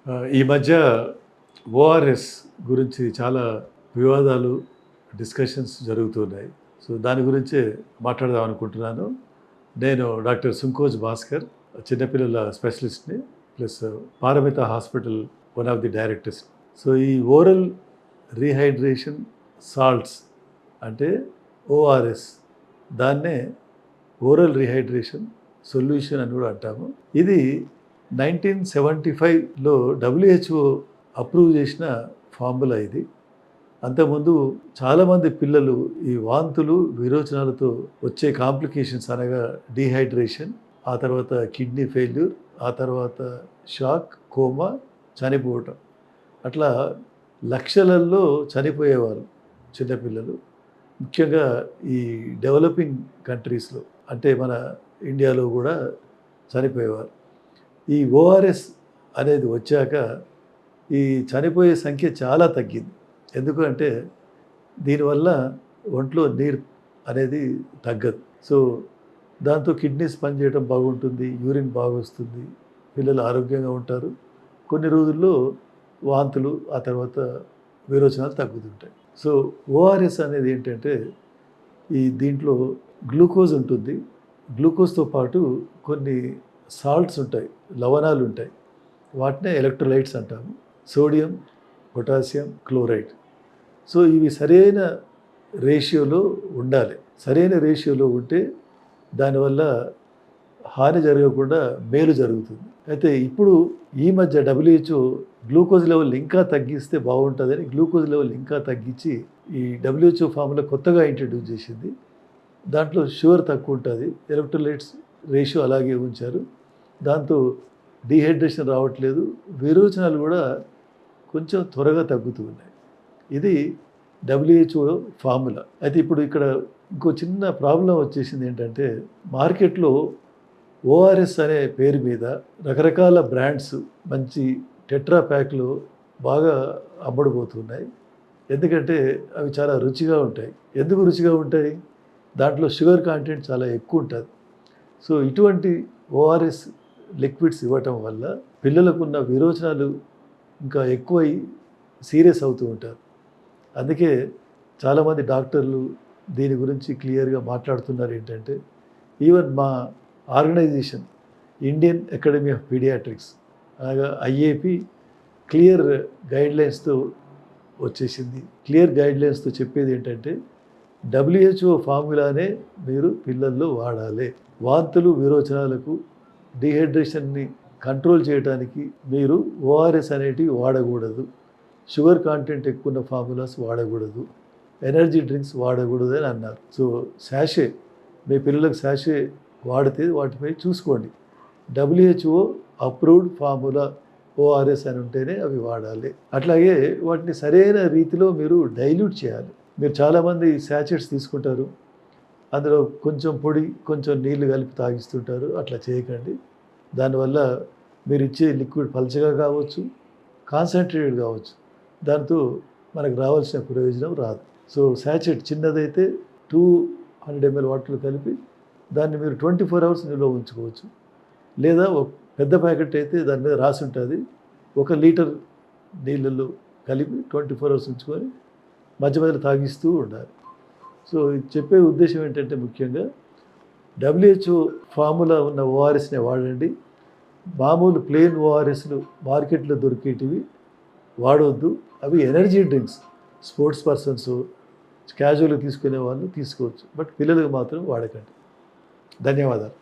ఈ మధ్య ఓఆర్ఎస్ గురించి చాలా వివాదాలు, డిస్కషన్స్ జరుగుతున్నాయి. సో, దాని గురించే మాట్లాడదాం అనుకుంటున్నాను. నేను డాక్టర్ సుంకోజ్ భాస్కర్, చిన్నపిల్లల స్పెషలిస్ట్‌ని. Plus Paramitha hospital one of the directors. So, ఈ ఓరల్ రీహైడ్రేషన్ సాల్ట్స్ అంటే ఓఆర్ఎస్, దాన్నే ఓరల్ రీహైడ్రేషన్ సొల్యూషన్ అని కూడా అంటాము. ఇది 1975లో WHO అప్రూవ్ చేసిన ఫార్ములా ఇది. అంతకుముందు చాలామంది పిల్లలు ఈ వాంతులు, విరోచనాలతో వచ్చే కాంప్లికేషన్స్ అనగా డీహైడ్రేషన్, ఆ తర్వాత కిడ్నీ ఫెయిల్యూర్, ఆ తర్వాత షాక్, కోమా, చనిపోవటం, అట్లా లక్షలల్లో చనిపోయేవారు చిన్నపిల్లలు. ముఖ్యంగా ఈ డెవలపింగ్ కంట్రీస్లో, అంటే మన ఇండియాలో కూడా చనిపోయేవారు. ఈ ఓఆర్ఎస్ అనేది వచ్చాక ఈ చనిపోయే సంఖ్య చాలా తగ్గింది. ఎందుకంటే దీనివల్ల ఒంట్లో నీరు అనేది తగ్గదు. సో, దాంతో కిడ్నీస్ పనిచేయడం బాగుంటుంది, యూరిన్ బాగా వస్తుంది, పిల్లలు ఆరోగ్యంగా ఉంటారు. కొన్ని రోజుల్లో వాంతులు, ఆ తర్వాత విరోచనాలు తగ్గుతుంటాయి. సో, ఓఆర్ఎస్ అనేది ఏంటంటే దీంట్లో గ్లూకోజ్ ఉంటుంది. గ్లూకోజ్తో పాటు కొన్ని సాల్ట్స్ ఉంటాయి, లవణాలు ఉంటాయి. వాటినే ఎలక్ట్రోలైట్స్ అంటాము. Sodium, potassium, chloride. సో, ఇవి సరైన రేషియోలో ఉండాలి. సరైన రేషియోలో ఉంటే దానివల్ల హాని జరగకుండా మేలు జరుగుతుంది. అయితే ఇప్పుడు ఈ మధ్య WHO గ్లూకోజ్ లెవెల్ ఇంకా తగ్గిస్తే బాగుంటుందని గ్లూకోజ్ లెవెల్ ఇంకా తగ్గించి ఈ WHO ఫార్ములా కొత్తగా ఇంట్రడ్యూస్ చేసింది. దాంట్లో షుగర్ తక్కువ ఉంటుంది, ఎలక్ట్రోలైట్స్ రేషియో అలాగే ఉంచారు. దాంతో డీహైడ్రేషన్ రావట్లేదు, విరోచనాలు కూడా కొంచెం త్వరగా తగ్గుతూ ఉన్నాయి. ఇది WHO ఫార్ములా. అయితే ఇప్పుడు ఇక్కడ ఇంకో చిన్న ప్రాబ్లం వచ్చేసింది. ఏంటంటే మార్కెట్లో ఓఆర్ఎస్ అనే పేరు మీద రకరకాల బ్రాండ్స్ మంచి టెట్రా ప్యాక్లు బాగా అమ్మడిపోతున్నాయి. ఎందుకంటే అవి చాలా రుచిగా ఉంటాయి. ఎందుకు రుచిగా ఉంటాయి? దాంట్లో షుగర్ కంటెంట్ చాలా ఎక్కువ ఉంటుంది. సో, ఇటువంటి ఓఆర్ఎస్ లిక్విడ్స్ ఇవ్వటం వల్ల పిల్లలకున్న విరోచనాలు ఇంకా ఎక్కువై సీరియస్ అవుతూ ఉంటారు. అందుకే చాలామంది డాక్టర్లు దీని గురించి క్లియర్గా మాట్లాడుతున్నారు. ఏంటంటే ఈవెన్ మా organisation Indian academy of paediatrics, అనగా IAP, క్లియర్ గైడ్లైన్స్తో వచ్చేసింది. క్లియర్ గైడ్లైన్స్తో చెప్పేది ఏంటంటే WHO ఫార్ములానే మీరు పిల్లల్లో వాడాలి. వాంతులు, విరోచనాలకు, డీహైడ్రేషన్ని కంట్రోల్ చేయడానికి మీరు ఓఆర్ఎస్ అనేటివి వాడకూడదు, షుగర్ కాంటెంట్ ఎక్కువ ఉన్న ఫార్ములాస్ వాడకూడదు, ఎనర్జీ డ్రింక్స్ వాడకూడదు అని అన్నారు. సో, శాషే, మీ పిల్లలకు శాషే వాడితే వాటిపై చూసుకోండి. WHO అప్రూవ్డ్ ఫార్ములా ఓఆర్ఎస్ అని ఉంటేనే అవి వాడాలి. అట్లాగే వాటిని సరైన రీతిలో మీరు డైల్యూట్ చేయాలి. మీరు చాలామంది శాచెట్స్ తీసుకుంటారు, అందులో కొంచెం పొడి, కొంచెం నీళ్లు కలిపి తాగిస్తుంటారు. అట్లా చేయకండి. దానివల్ల మీరు ఇచ్చే లిక్విడ్ పలచగా కావచ్చు, కాన్సన్ట్రేటెడ్ కావచ్చు. దాంతో మనకు రావాల్సిన ప్రయోజనం రాదు. సో, శాచెట్ చిన్నదైతే 200 ml వాటర్లో కలిపి దాన్ని మీరు 24 hours నిల్వ ఉంచుకోవచ్చు. లేదా ఒక పెద్ద ప్యాకెట్ అయితే దాని మీద రాసి ఉంటుంది, 1 లీటర్ నీళ్ళల్లో కలిపి 24 hours ఉంచుకొని మధ్య మధ్యలో తాగిస్తూ ఉండాలి. సో, చెప్పే ఉద్దేశం ఏంటంటే ముఖ్యంగా WHO ఫార్ములా ఉన్న ఓఆర్ఎస్నే వాడండి. మామూలు ప్లెయిన్ ఓఆర్ఎస్లు మార్కెట్లో దొరికేటివి వాడవద్దు. అవి ఎనర్జీ డ్రింక్స్. స్పోర్ట్స్ పర్సన్స్, క్యాజువల్గా తీసుకునే వాళ్ళు తీసుకోవచ్చు, బట్ పిల్లలకు మాత్రం వాడకండి. ధన్యవాదాలు.